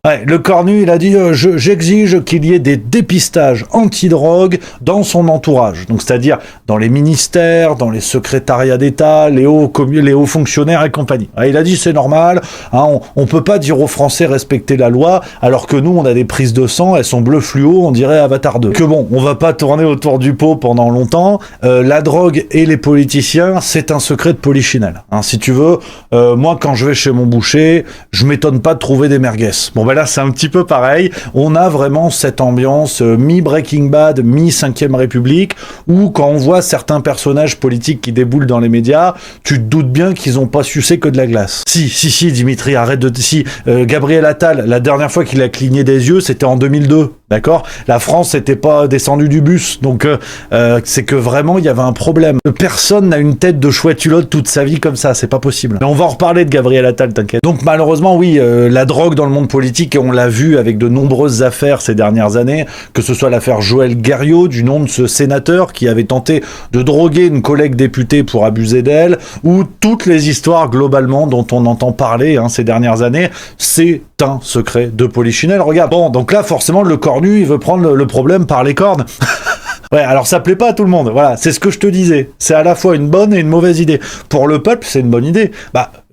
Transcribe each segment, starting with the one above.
Ouais, le cornu, il a dit j'exige qu'il y ait des dépistages antidrogue dans son entourage. Donc, c'est-à-dire dans les ministères, dans les secrétariats d'État, les hauts fonctionnaires et compagnie. Ouais, il a dit c'est normal, hein, on peut pas dire aux Français respecter la loi, alors que nous, on a des prises de sang, elles sont bleu fluo, on dirait Avatar 2. Que bon, on va pas tourner autour du pot pendant longtemps. La drogue et les politiciens, c'est un secret de polichinelle. Hein, si tu veux, moi, quand je vais chez mon boucher, je m'étonne pas de trouver des merguez. Bon, ben là, c'est un petit peu pareil. On a vraiment cette ambiance mi-Breaking Bad, mi-5ème République, où quand on voit certains personnages politiques qui déboulent dans les médias, tu te doutes bien qu'ils ont pas sucé que de la glace. Si, Dimitri, arrête de... Si, Gabriel Attal, la dernière fois qu'il a cligné des yeux, c'était en 2002. D'accord ? La France n'était pas descendue du bus, donc c'est que vraiment il y avait un problème. Personne n'a une tête de chouette culotte toute sa vie comme ça, c'est pas possible. Mais on va en reparler de Gabriel Attal, t'inquiète. Donc malheureusement, oui, la drogue dans le monde politique, et on l'a vu avec de nombreuses affaires ces dernières années, que ce soit l'affaire Joël Guerriau, du nom de ce sénateur qui avait tenté de droguer une collègue députée pour abuser d'elle, ou toutes les histoires globalement dont on entend parler ces dernières années, c'est un secret de polichinelle. Regarde, bon, donc là forcément le cornu, il veut prendre le problème par les cornes. Ouais, alors ça plaît pas à tout le monde, voilà, c'est ce que je te disais. C'est à la fois une bonne et une mauvaise idée. Pour le peuple, c'est une bonne idée.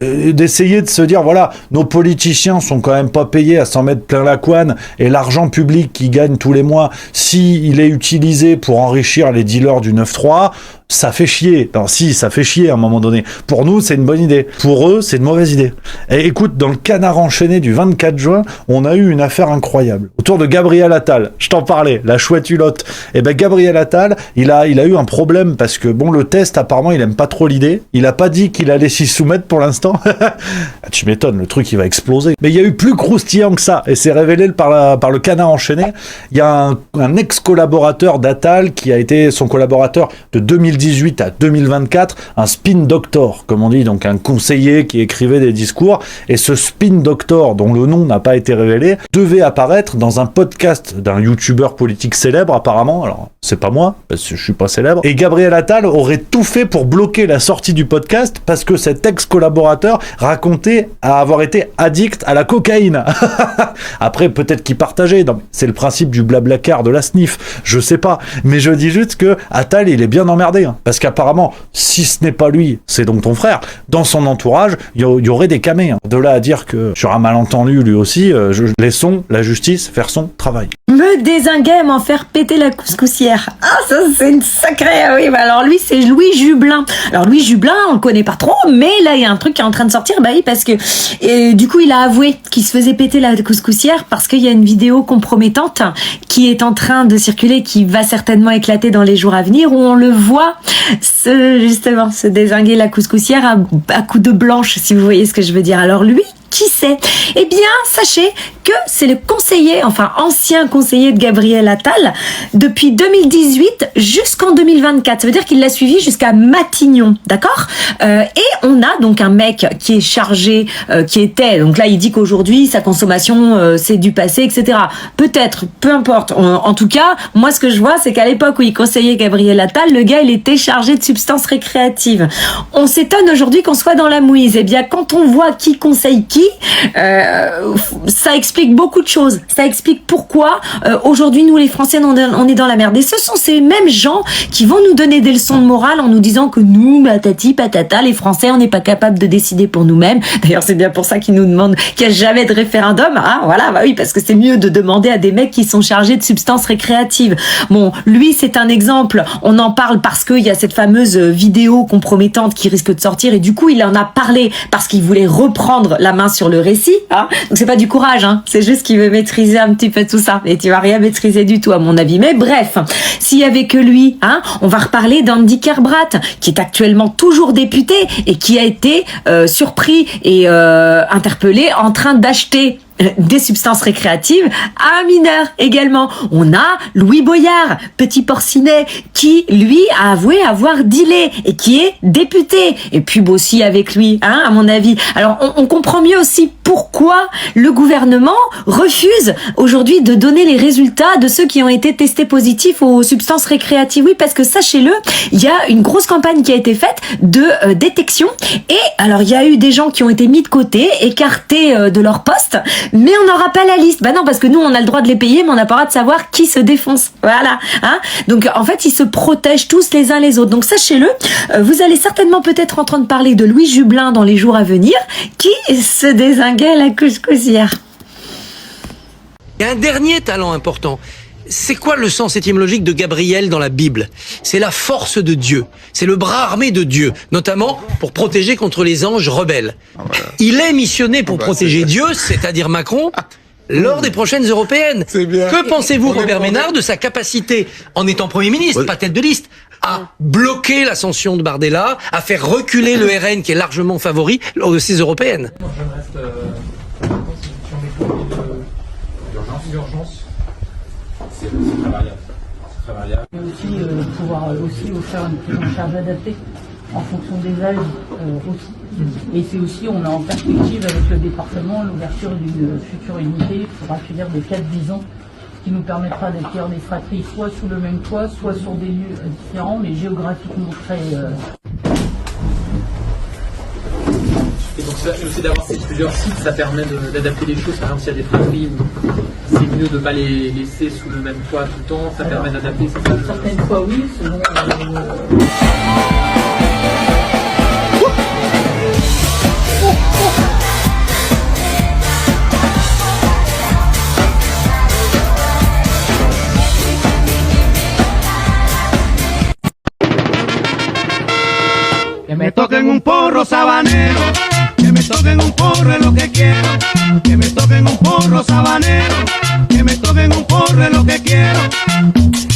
D'essayer de se dire, voilà, nos politiciens sont quand même pas payés à s'en mettre plein la couenne, et l'argent public qu'ils gagnent tous les mois, s'il est utilisé pour enrichir les dealers du 9-3, ça fait chier. Non, si, ça fait chier à un moment donné. Pour nous, c'est une bonne idée. Pour eux, c'est une mauvaise idée. Et écoute, dans le Canard enchaîné du 24 juin, on a eu une affaire incroyable. Autour de Gabriel Attal. Je t'en parlais, la chouette hulotte. Et ben, Gabriel Attal, il a eu un problème parce que, bon, le test, apparemment, il aime pas trop l'idée. Il a pas dit qu'il allait s'y soumettre pour l'instant. Tu m'étonnes, le truc, il va exploser. Mais il y a eu plus croustillant que ça. Et c'est révélé par le Canard enchaîné. Il y a un ex-collaborateur d'Attal qui a été son collaborateur de 2018 à 2024, un spin doctor, comme on dit, donc un conseiller qui écrivait des discours, et ce spin doctor, dont le nom n'a pas été révélé, devait apparaître dans un podcast d'un youtubeur politique célèbre, apparemment, alors c'est pas moi, parce que je suis pas célèbre, et Gabriel Attal aurait tout fait pour bloquer la sortie du podcast, parce que cet ex-collaborateur racontait avoir été addict à la cocaïne. Après, peut-être qu'il partageait, non, c'est le principe du blablacar de la sniff, je sais pas, mais je dis juste que Attal, il est bien emmerdé, parce qu'apparemment, si ce n'est pas lui, c'est donc ton frère, dans son entourage, il y aurait des camés. De là à dire que sur un malentendu, lui aussi, laissons la justice faire son travail. Me dézinguer, m'en faire péter la couscoussière. Ah, ça, c'est une sacrée... Oui, bah alors lui, c'est Louis Jubelin. Alors Louis Jubelin, on le connaît pas trop, mais là, il y a un truc qui est en train de sortir, bah oui, parce que du coup, il a avoué qu'il se faisait péter la couscoussière parce qu'il y a une vidéo compromettante qui est en train de circuler, qui va certainement éclater dans les jours à venir, où on le voit se dézinguer la couscoussière à coups de blanche, si vous voyez ce que je veux dire. Alors lui, qui c'est ? Eh bien, sachez que c'est le ancien conseiller de Gabriel Attal donc 2018 jusqu'en 2024. Ça veut dire qu'il l'a suivi jusqu'à Matignon, d'accord ? Et on a donc un mec qui est chargé, donc là il dit qu'aujourd'hui sa consommation c'est du passé, etc. Peut-être, peu importe. En tout cas, moi ce que je vois, c'est qu'à l'époque où il conseillait Gabriel Attal, le gars il était chargé de substances récréatives. On s'étonne aujourd'hui qu'on soit dans la mouise. Eh bien, quand on voit qui conseille qui, ça explique beaucoup de choses. Ça explique pourquoi aujourd'hui nous les Français on est dans la merde. Et ce sont ces mêmes gens qui vont nous donner des leçons de morale en nous disant que nous, patati patata, les Français, on n'est pas capables de décider pour nous-mêmes. D'ailleurs, c'est bien pour ça qu'ils nous demandent qu'il n'y a jamais de référendum. Hein, voilà, bah oui, parce que c'est mieux de demander à des mecs qui sont chargés de substances récréatives. Bon, lui, c'est un exemple. On en parle parce qu'il y a cette fameuse vidéo compromettante qui risque de sortir et du coup, il en a parlé parce qu'il voulait reprendre la main sur le récit. Hein. Donc, c'est pas du courage, hein. C'est juste qu'il veut maîtriser un petit peu tout ça. Et tu vas rien maîtriser du tout, à mon avis. Mais bref, s'il y avait que lui, hein, on va reparler d'Andy Kerbrat, qui est actuellement toujours député et qui a été surpris et interpellé en train d'acheter des substances récréatives à un mineur également. On a Louis Boyard, petit porcinet, qui lui a avoué avoir dealé et qui est député. Et puis aussi avec lui, hein, à mon avis. Alors on comprend mieux aussi pourquoi le gouvernement refuse aujourd'hui de donner les résultats de ceux qui ont été testés positifs aux substances récréatives. Oui, parce que sachez-le, il y a une grosse campagne qui a été faite de détection. Et alors, il y a eu des gens qui ont été mis de côté, écartés de leur poste, mais on n'aura pas la liste. Bah non, parce que nous, on a le droit de les payer, mais on n'a pas le droit de savoir qui se défonce. Voilà. Hein, donc, en fait, ils se protègent tous les uns les autres. Donc, sachez-le, vous allez certainement peut-être entendre parler de Louis Jubelin dans les jours à venir, qui se dézinguait la couscoussière. Il y a un dernier talent important. C'est quoi le sens étymologique de Gabriel dans la Bible? C'est la force de Dieu. C'est le bras armé de Dieu, notamment pour protéger contre les anges rebelles. Il est missionné pour protéger Dieu, c'est-à-dire Macron, lors des prochaines européennes. Que pensez-vous, Robert Ménard, de sa capacité, en étant Premier ministre, pas tête de liste, à bloquer l'ascension de Bardella, à faire reculer le RN qui est largement favori lors de ces européennes? Moi, je reste sur mes produits d'urgence. C'est très variable. C'est très variable. Et aussi pouvoir aussi offrir une prise en charge adaptée en fonction des âges aussi. Et c'est aussi, on a en perspective avec le département l'ouverture d'une future unité pour accueillir des 4-10 ans qui nous permettra d'accueillir des fratries soit sous le même toit, soit sur des lieux différents, mais géographiquement très... Et donc le fait d'avoir plusieurs sites, ça permet d'adapter les choses. Par exemple, s'il y a des fratries où c'est mieux de ne pas les laisser sous le même toit tout le temps, ça permet d'adapter. Certaines fois oui, selon... Que me toquen un porro sabanero, que me toquen un porro es lo que quiero, que me toquen un porro sabanero, que me toquen un porro es lo que quiero.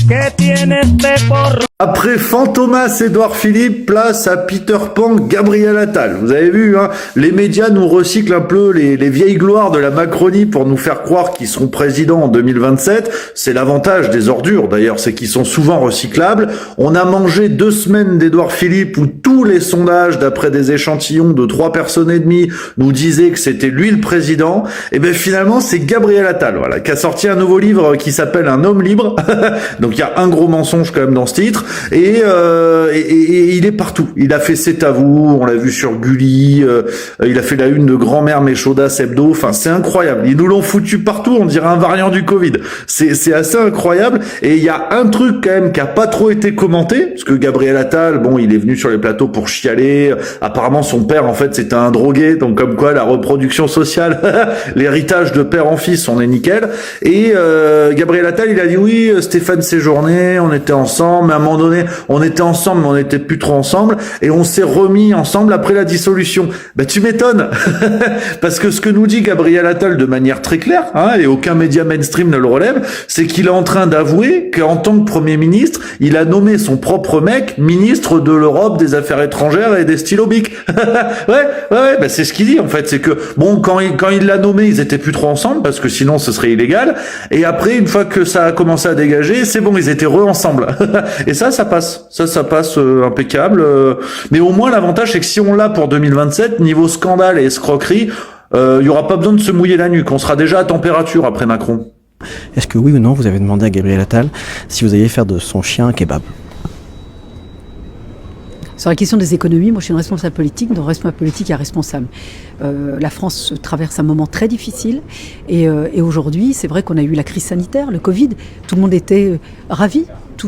¿Qué tiene este porro? Après Fantomas, Édouard Philippe, place à Peter Pan, Gabriel Attal. Vous avez vu, hein, les médias nous recyclent un peu les vieilles gloires de la Macronie pour nous faire croire qu'ils seront présidents en 2027. C'est l'avantage des ordures, d'ailleurs, c'est qu'ils sont souvent recyclables. On a mangé 2 semaines d'Édouard Philippe où tous les sondages, d'après des échantillons de 3 personnes et demie, nous disaient que c'était lui le président. Et ben finalement, c'est Gabriel Attal, voilà, qui a sorti un nouveau livre qui s'appelle Un homme libre. Donc il y a un gros mensonge quand même dans ce titre. Et il est partout. Il a fait C'est à vous, on l'a vu sur Gulli, il a fait la une de Grand-mère Méchaudas Hebdo, enfin c'est incroyable. Ils nous l'ont foutu partout, on dirait un variant du Covid. C'est assez incroyable. Et il y a un truc quand même qui a pas trop été commenté, parce que Gabriel Attal, bon, il est venu sur les plateaux pour chialer. Apparemment son père en fait c'était un drogué, donc comme quoi la reproduction sociale, l'héritage de père en fils, on est nickel. Et Gabriel Attal, il a dit oui, Stéphane Séjourné, on était ensemble, mais à un moment donné, on était ensemble, mais on n'était plus trop ensemble, et on s'est remis ensemble après la dissolution. Bah tu m'étonnes, parce que ce que nous dit Gabriel Attal de manière très claire, hein, et aucun média mainstream ne le relève, c'est qu'il est en train d'avouer qu'en tant que Premier ministre, il a nommé son propre mec ministre de l'Europe, des Affaires étrangères et des stylos bics. ouais, bah c'est ce qu'il dit en fait, c'est que bon, quand il l'a nommé, ils étaient plus trop ensemble, parce que sinon ce serait illégal, et après, une fois que ça a commencé à dégager, c'est bon, ils étaient ensemble. Et ça passe. Ça passe impeccable. Mais au moins, l'avantage, c'est que si on l'a pour 2027, niveau scandale et escroquerie, il y aura pas besoin de se mouiller la nuque. On sera déjà à température après Macron. Est-ce que oui ou non, vous avez demandé à Gabriel Attal si vous alliez faire de son chien un kebab? Sur la question des économies, moi je suis une responsable politique, donc responsable politique et responsable. La France traverse un moment très difficile et aujourd'hui, c'est vrai qu'on a eu la crise sanitaire, le Covid, tout le monde était ravi.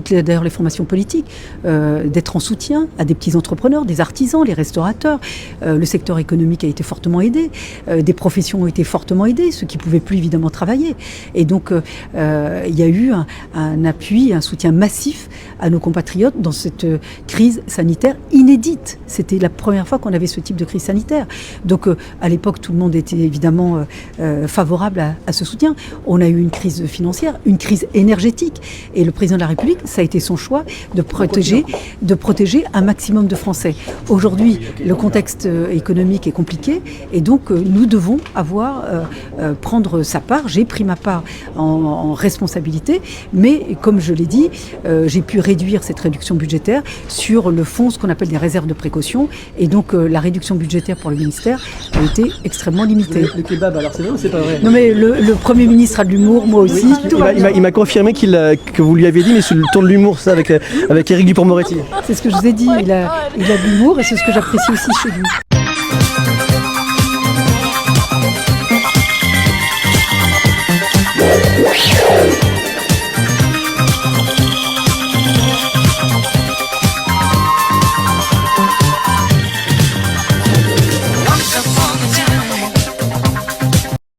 D'ailleurs les formations politiques, d'être en soutien à des petits entrepreneurs, des artisans, les restaurateurs. Le secteur économique a été fortement aidé, des professions ont été fortement aidées, ceux qui ne pouvaient plus évidemment travailler. Et donc il y a eu un appui, un soutien massif à nos compatriotes dans cette crise sanitaire inédite. C'était la première fois qu'on avait ce type de crise sanitaire. Donc à l'époque, tout le monde était évidemment favorable à ce soutien. On a eu une crise financière, une crise énergétique. Et le président de la République ça a été son choix de protéger un maximum de Français. Aujourd'hui, le contexte économique est compliqué et donc nous devons prendre sa part. J'ai pris ma part en responsabilité, mais comme je l'ai dit, j'ai pu réduire cette réduction budgétaire sur le fonds, ce qu'on appelle des réserves de précaution, et donc la réduction budgétaire pour le ministère a été extrémement limitée. Le kebab, alors c'est vrai ou c'est pas vrai? Non mais le Premier ministre a de l'humour, moi aussi. Il m'a confirmé que vous lui avez dit, mais sur le ton de l'humour, ça, avec Éric Dupond-Moretti. C'est ce que je vous ai dit, il a de l'humour et c'est ce que j'apprécie aussi chez lui.